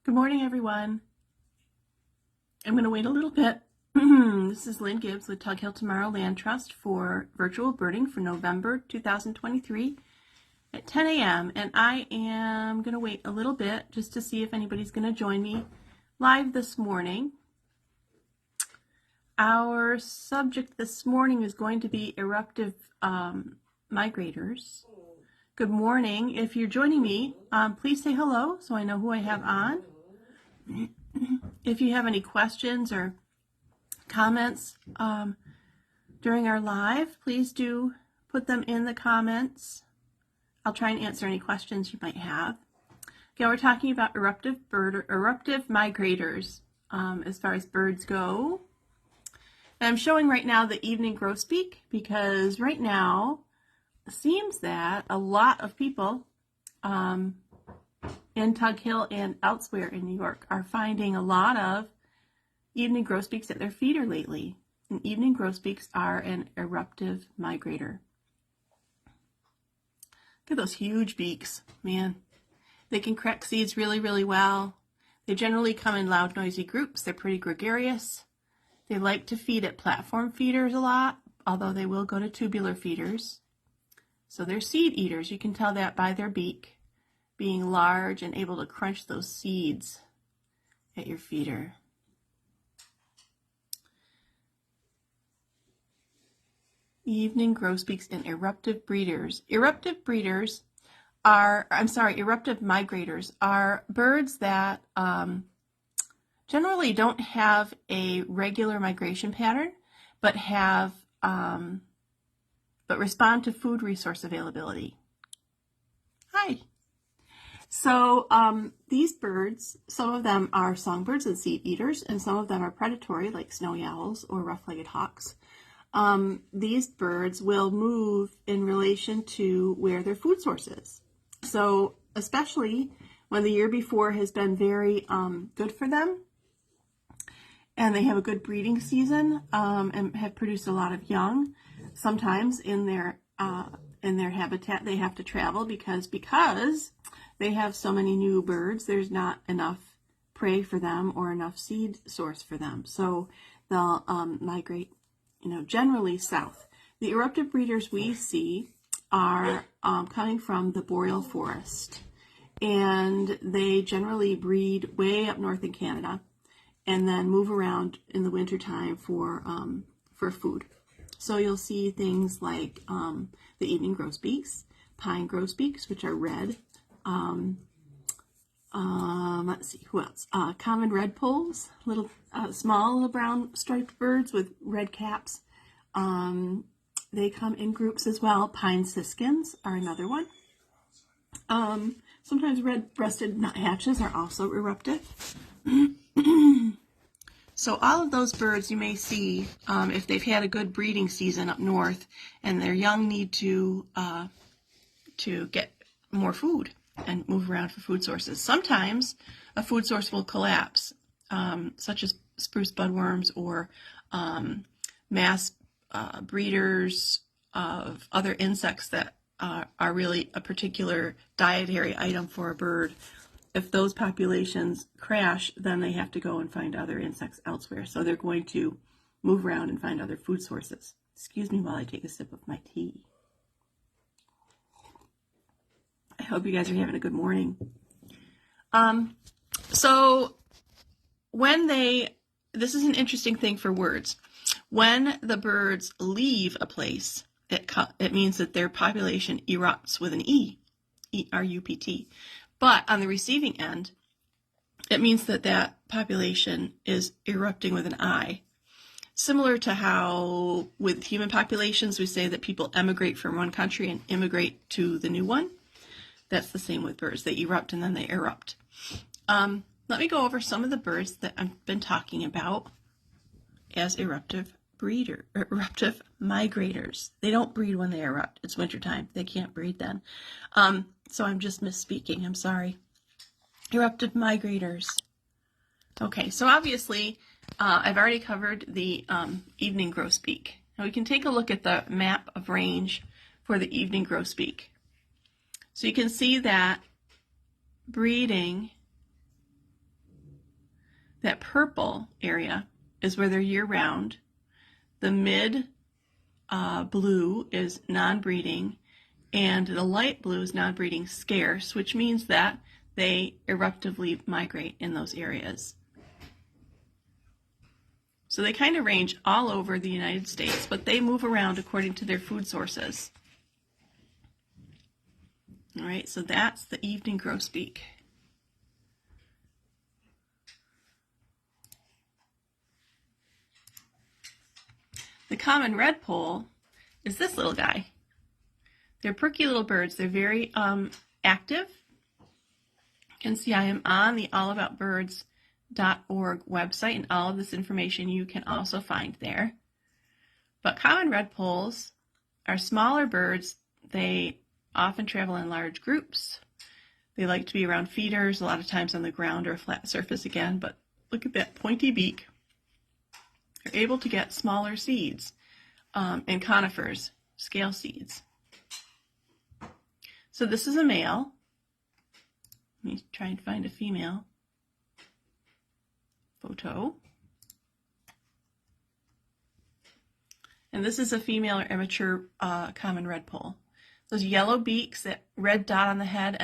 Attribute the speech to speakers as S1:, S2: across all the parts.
S1: Good morning, everyone. I'm going to wait a little bit. This is Lynn Gibbs with Tug Hill Tomorrow Land Trust for virtual birding for November 2023 at 10 a.m. And I am going to wait a little bit just to see if anybody's going to join me live this morning. Our subject this morning is going to be eruptive migrators. Good morning. If you're joining me, please say hello so I know who I have on. If you have any questions or comments during our live, please do put them in the comments. I'll try and answer any questions you might have. Okay, we're talking about eruptive migrators as far as birds go. And I'm showing right now the evening grosbeak because right now it seems that a lot of people in Tug Hill and elsewhere in New York are finding a lot of evening grosbeaks at their feeder lately. And evening grosbeaks are an eruptive migrator. Look at those huge beaks, man. They can crack seeds really, really well. They generally come in loud, noisy groups. They're pretty gregarious. They like to feed at platform feeders a lot, although they will go to tubular feeders. So they're seed eaters. You can tell that by their beak being large and able to crunch those seeds at your feeder. Evening grosbeaks and eruptive breeders. Eruptive migrators are birds that generally don't have a regular migration pattern, but respond to food resource availability. Hi. So these birds, some of them are songbirds and seed eaters, and some of them are predatory, like snowy owls or rough-legged hawks. These birds will move in relation to where their food source is. So especially when the year before has been very good for them, and they have a good breeding season and have produced a lot of young, sometimes in their habitat they have to travel because they have so many new birds, there's not enough prey for them or enough seed source for them. So they'll migrate, generally south. The eruptive breeders we see are coming from the boreal forest, and they generally breed way up north in Canada and then move around in the wintertime for food. So you'll see things like the evening grosbeaks, pine grosbeaks, which are red. Let's see, who else? Common redpolls, little small little brown striped birds with red caps. They come in groups as well. Pine siskins are another one. Sometimes red-breasted nuthatches are also eruptive. So all of those birds you may see if they've had a good breeding season up north and their young need to get more food and move around for food sources. Sometimes a food source will collapse, such as spruce budworms or mass breeders of other insects that are really a particular dietary item for a bird. If those populations crash, then they have to go and find other insects elsewhere. So they're going to move around and find other food sources. Excuse me while I take a sip of my tea. I hope you guys are having a good morning. So this is an interesting thing for words. When the birds leave a place, it means that their population erupts with an E, E-R-U-P-T. But on the receiving end, it means that that population is erupting with an I. Similar to how with human populations, we say that people emigrate from one country and immigrate to the new one. That's the same with birds. They erupt and then they erupt. Let me go over some of the birds that I've been talking about as eruptive migrators. They don't breed when they erupt. It's wintertime. They can't breed then. So I'm just misspeaking. I'm sorry. Eruptive migrators. Okay, so obviously I've already covered the evening grosbeak. Now we can take a look at the map of range for the evening grosbeak. So you can see that breeding That purple area is where they're year-round. The mid blue is non-breeding, and the light blue is non-breeding scarce, which means that they eruptively migrate in those areas. So they kind of range all over the United States, but they move around according to their food sources. All right, so that's the evening grosbeak. The common redpoll is this little guy. They're perky little birds. They're very active. You can see I am on the allaboutbirds.org website, and all of this information you can also find there. But common redpolls are smaller birds. They often travel in large groups. They like to be around feeders, a lot of times on the ground or a flat surface again, but look at that pointy beak. They're able to get smaller seeds and conifers, scale seeds. So this is a male. Let me try and find a female photo. And this is a female or immature common redpoll. Those yellow beaks, that red dot on the head,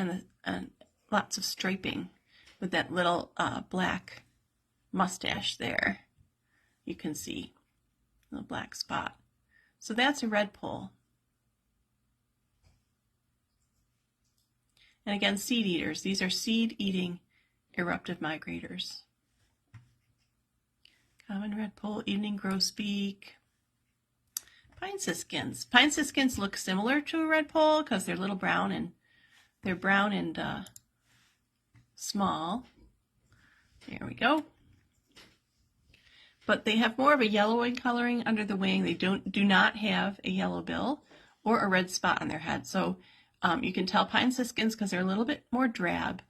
S1: and lots of striping with that little black mustache there. You can see the black spot. So that's a redpoll. And again, seed eaters. These are seed-eating eruptive migrators. Common redpoll, evening grosbeak. Pine siskins. Pine siskins look similar to a redpoll because they're little brown and small. There we go. But they have more of a yellowing coloring under the wing. They do not have a yellow bill or a red spot on their head. So you can tell pine siskins because they're a little bit more drab,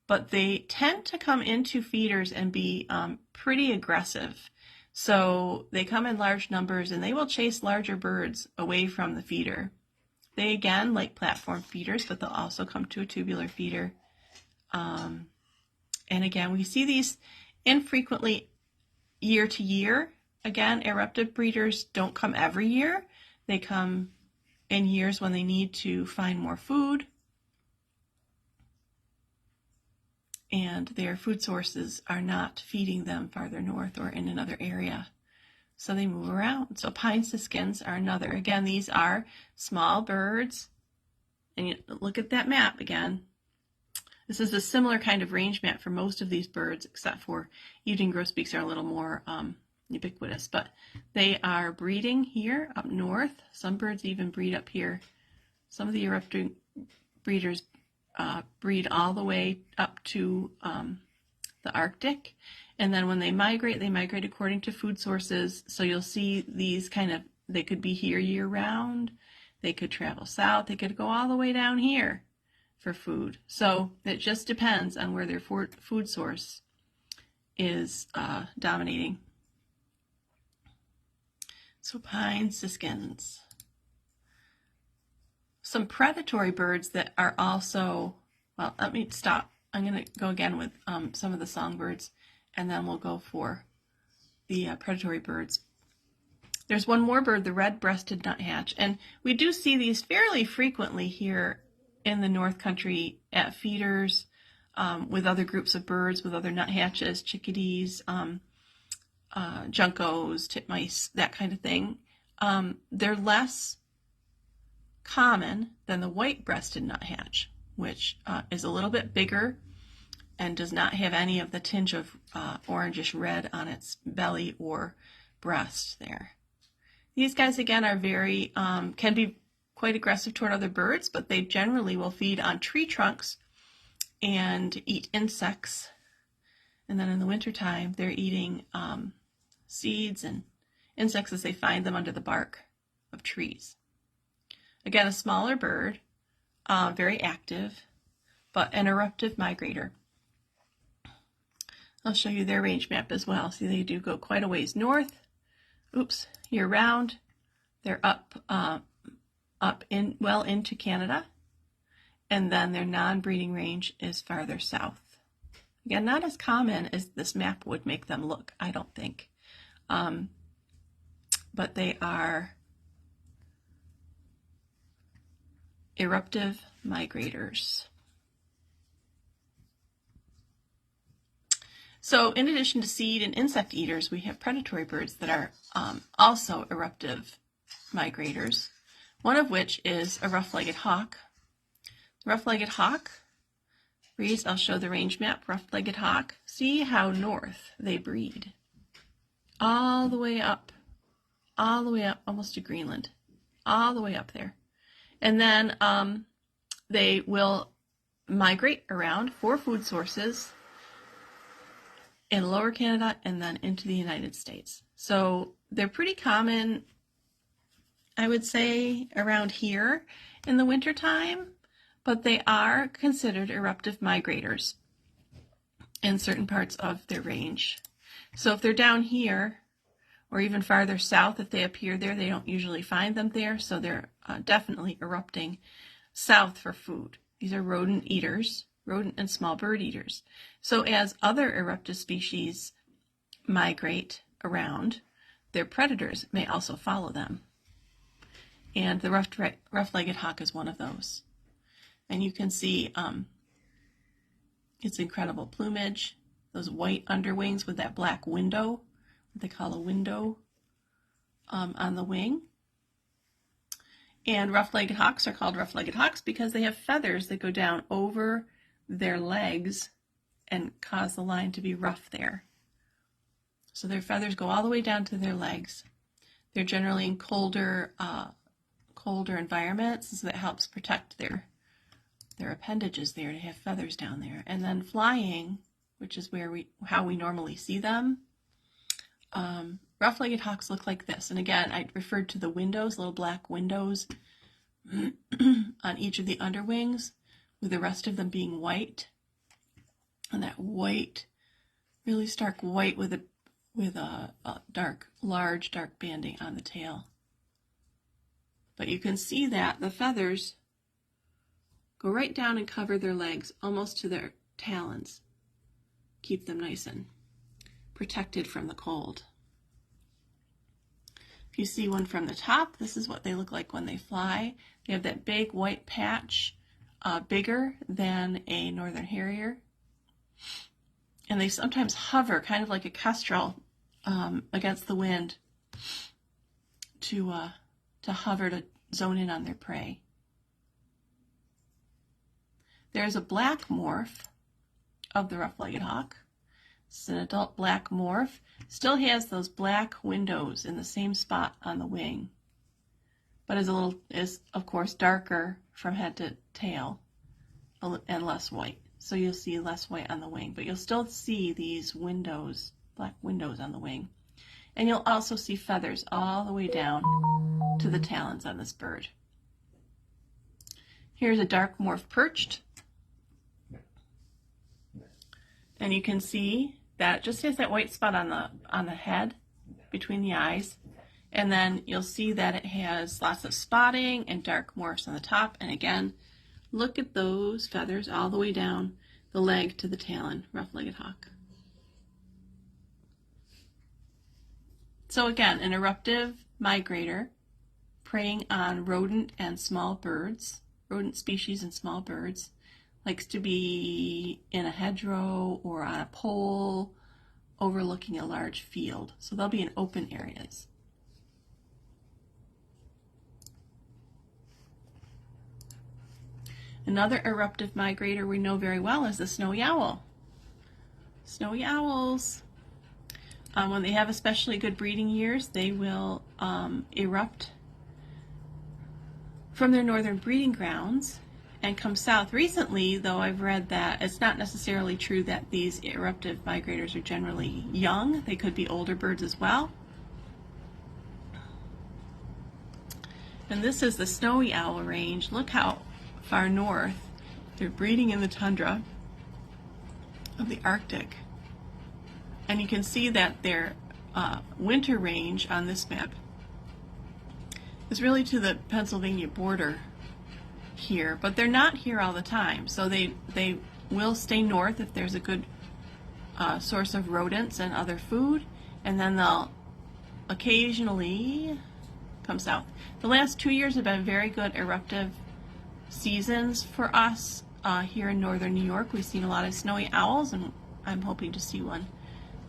S1: but they tend to come into feeders and be pretty aggressive. So they come in large numbers and they will chase larger birds away from the feeder. They again like platform feeders, but they'll also come to a tubular feeder. And again, we see these infrequently year to year. Again, eruptive breeders don't come every year. They come in years when they need to find more food, and their food sources are not feeding them farther north or in another area. So they move around. So pine siskins are another. Again, these are small birds. And you look at that map again. This is a similar kind of range map for most of these birds, except for evening grosbeaks are a little more ubiquitous. But they are breeding here up north. Some birds even breed up here. Some of the eruptive breeders breed all the way up to the Arctic. And then when they migrate according to food sources. So you'll see these they could be here year round. They could travel south. They could go all the way down here for food. So it just depends on where their food source is dominating. So pine siskins. Some predatory birds that are also, well, let me stop. I'm going to go again with some of the songbirds, and then we'll go for the predatory birds. There's one more bird, the red-breasted nuthatch, and we do see these fairly frequently here in the North Country at feeders with other groups of birds, with other nuthatches, chickadees, juncos, titmice, that kind of thing. They're less common than the white-breasted nuthatch, which is a little bit bigger and does not have any of the tinge of orangish red on its belly or breast there. These guys, again, are very, can be quite aggressive toward other birds, but they generally will feed on tree trunks and eat insects. And then in the wintertime, they're eating seeds and insects as they find them under the bark of trees. Again, a smaller bird, very active, but an eruptive migrator. I'll show you their range map as well. See, they do go quite a ways north. Oops, year round. They're up well into Canada, and then their non-breeding range is farther south Again, not as common as this map would make them look, I don't think. But they are eruptive migrators. So in addition to seed and insect eaters, we have predatory birds that are also eruptive migrators, one of which is a rough-legged hawk. The rough-legged hawk breeds, I'll show the range map, rough-legged hawk. See how north they breed. All the way up, almost to Greenland, all the way up there. And then they will migrate around for food sources in Lower Canada and then into the United States. So they're pretty common, I would say, around here in the wintertime, but they are considered eruptive migrators in certain parts of their range. So if they're down here, or even farther south, if they appear there, they don't usually find them there, so they're definitely erupting south for food. These are rodent eaters, rodent and small bird eaters. So as other eruptive species migrate around, their predators may also follow them. And the rough-legged hawk is one of those. And you can see its incredible plumage, those white underwings with that black window, what they call a window on the wing. And rough-legged hawks are called rough-legged hawks because they have feathers that go down over their legs and cause the line to be rough there. So their feathers go all the way down to their legs. They're generally in colder environments, so that helps protect their appendages there to have feathers down there. And then flying, which is how we normally see them, rough-legged hawks look like this. And again, I referred to the windows, little black windows on each of the underwings, with the rest of them being white. And that white, really stark white with a large dark banding on the tail. But you can see that the feathers go right down and cover their legs, almost to their talons. Keep them nice and protected from the cold. If you see one from the top, this is what they look like when they fly. They have that big white patch, bigger than a northern harrier. And they sometimes hover, kind of like a kestrel, against the wind to hover, to zone in on their prey. There's a black morph of the rough-legged hawk. It's an adult black morph. Still has those black windows in the same spot on the wing, but is of course darker from head to tail and less white. So you'll see less white on the wing, but you'll still see these windows, black windows on the wing. And you'll also see feathers all the way down to the talons on this bird. Here's a dark morph perched. And you can see that it just has that white spot on the head between the eyes. And then you'll see that it has lots of spotting and dark morphs on the top. And again, look at those feathers all the way down the leg to the talon, rough-legged hawk. So again, an eruptive migrator preying on rodent and small birds, rodent species and small birds, likes to be in a hedgerow or on a pole overlooking a large field. So they'll be in open areas. Another eruptive migrator we know very well is the snowy owl. Snowy owls, when they have especially good breeding years, they will erupt from their northern breeding grounds and come south. Recently, though, I've read that it's not necessarily true that these eruptive migrators are generally young. They could be older birds as well. And this is the snowy owl range. Look how far north they're breeding in the tundra of the Arctic. And you can see that their winter range on this map is really to the Pennsylvania border here, but they're not here all the time. So they will stay north if there's a good source of rodents and other food, and then they'll occasionally come south. The last 2 years have been very good eruptive seasons for us here in northern New York. We've seen a lot of snowy owls, and I'm hoping to see one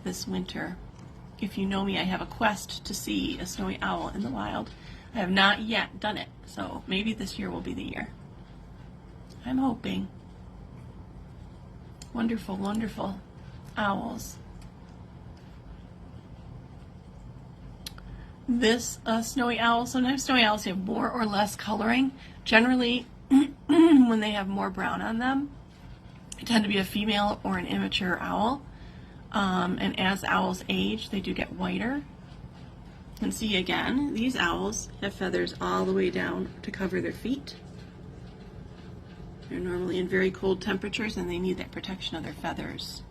S1: this winter. If you know me, I have a quest to see a snowy owl in the wild. I have not yet done it, so maybe this year will be the year. I'm hoping. Wonderful, wonderful owls. This snowy owl, sometimes snowy owls have more or less coloring. Generally, when they have more brown on them, they tend to be a female or an immature owl. And as owls age, they do get whiter. You can see again, these owls have feathers all the way down to cover their feet. They're normally in very cold temperatures and they need that protection of their feathers.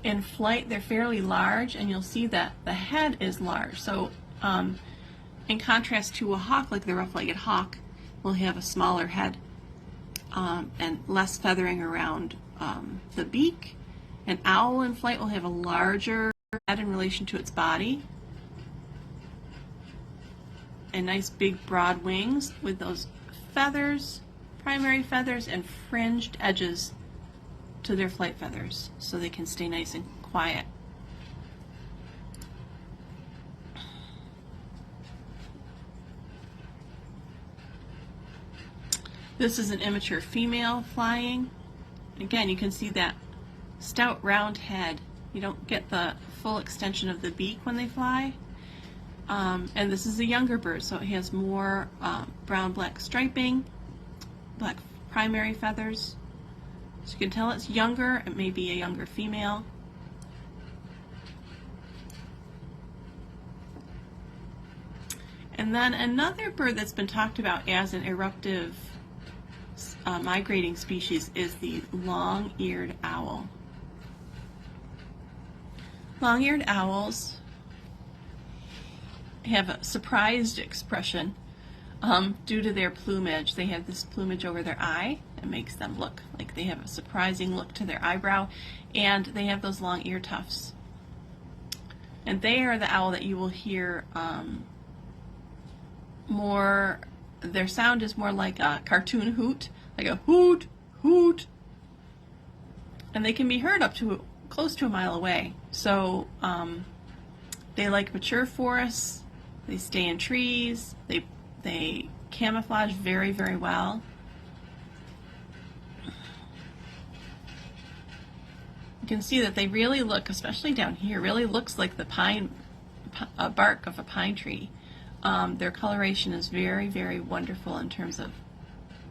S1: In flight, they're fairly large, and you'll see that the head is large. So in contrast to a hawk, like the rough-legged hawk, will have a smaller head and less feathering around the beak. An owl in flight will have a larger head in relation to its body, and nice big broad wings with those feathers, primary feathers, and fringed edges to their flight feathers so they can stay nice and quiet. This is an immature female flying. Again, you can see that stout round head. You don't get the full extension of the beak when they fly. And this is a younger bird, so it has more brown-black striping, black primary feathers. So you can tell it's younger. It may be a younger female. And then another bird that's been talked about as an eruptive migrating species is the long-eared owl. Long-eared owls have a surprised expression due to their plumage. They have this plumage over their eye that makes them look like they have a surprising look to their eyebrow, and they have those long ear tufts. And they are the owl that you will hear more, their sound is more like a cartoon hoot, like a hoot, hoot. And they can be heard up to close to a mile away. So they like mature forests, they stay in trees, they camouflage very, very well. You can see that they really look, especially down here, really looks like the bark of a pine tree. Their coloration is very, very wonderful in terms of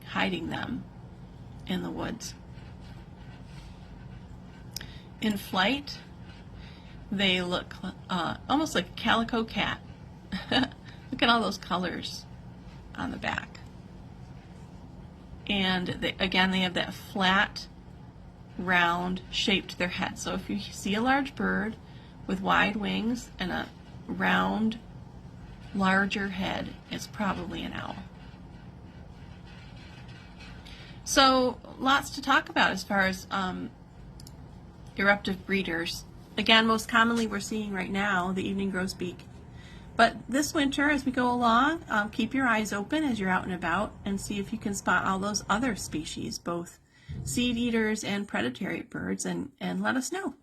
S1: hiding them in the woods. In flight, they look almost like a calico cat. Look at all those colors on the back. And again, they have that flat, round shape to their head. So if you see a large bird with wide wings and a round, larger head, it's probably an owl. So lots to talk about as far as eruptive breeders. Again, most commonly we're seeing right now the evening grosbeak. But this winter, as we go along, keep your eyes open as you're out and about and see if you can spot all those other species, both seed eaters and predatory birds, and let us know.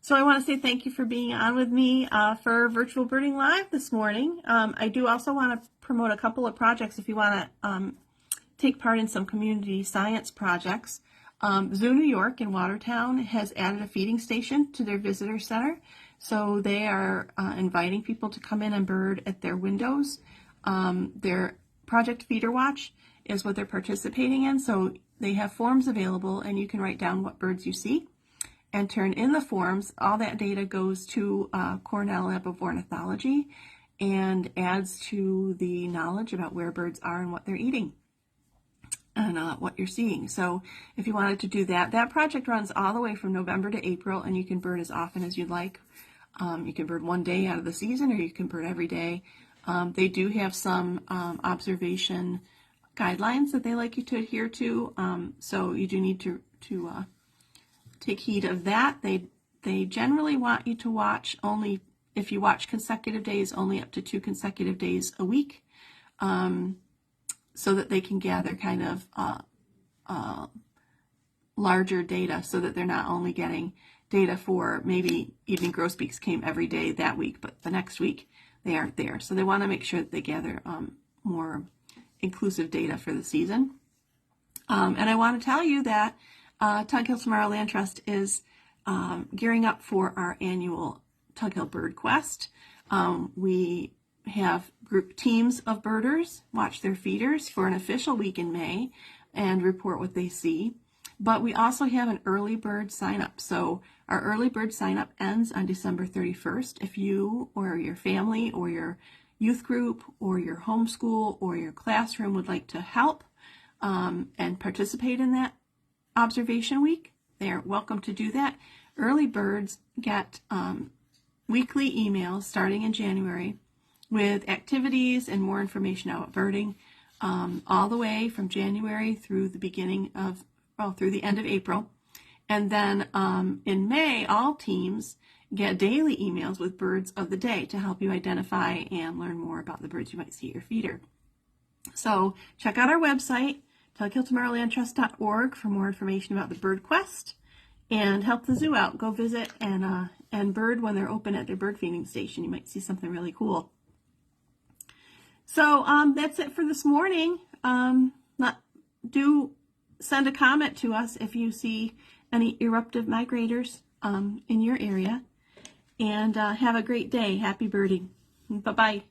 S1: So I want to say thank you for being on with me for Virtual Birding Live this morning. I do also want to promote a couple of projects if you want to take part in some community science projects. Zoo New York in Watertown has added a feeding station to their visitor center. So they are inviting people to come in and bird at their windows. Their Project Feeder Watch is what they're participating in. So they have forms available and you can write down what birds you see and turn in the forms. All that data goes to Cornell Lab of Ornithology and adds to the knowledge about where birds are and what they're eating and what you're seeing. So if you wanted to do that, that project runs all the way from November to April, and you can bird as often as you'd like. You can bird one day out of the season, or you can bird every day. They do have some observation guidelines that they like you to adhere to. So you do need to take heed of that. They generally want you to watch only, if you watch consecutive days, only up to 2 consecutive days a week, so that they can gather kind of larger data, so that they're not only getting data for maybe evening grosbeaks came every day that week, but the next week they aren't there. So they want to make sure that they gather more inclusive data for the season. And I want to tell you that Tug Hill Tomorrow Land Trust is gearing up for our annual Tug Hill Bird Quest. We have group teams of birders watch their feeders for an official week in May and report what they see. But we also have an early bird sign up. So our early bird sign up ends on December 31st. If you or your family or your youth group or your homeschool or your classroom would like to help and participate in that observation week, they are welcome to do that. Early birds get weekly emails starting in January with activities and more information about birding all the way from January through the beginning of, through the end of April. And then in May, all teams get daily emails with birds of the day to help you identify and learn more about the birds you might see at your feeder. So check out our website, tughilltomorrowlandtrust.org, for more information about the Bird Quest, and help the zoo out. Go visit and bird when they're open at their bird feeding station. You might see something really cool. So that's it for this morning. Do send a comment to us if you see any eruptive migrators in your area. And have a great day. Happy birding. Bye-bye.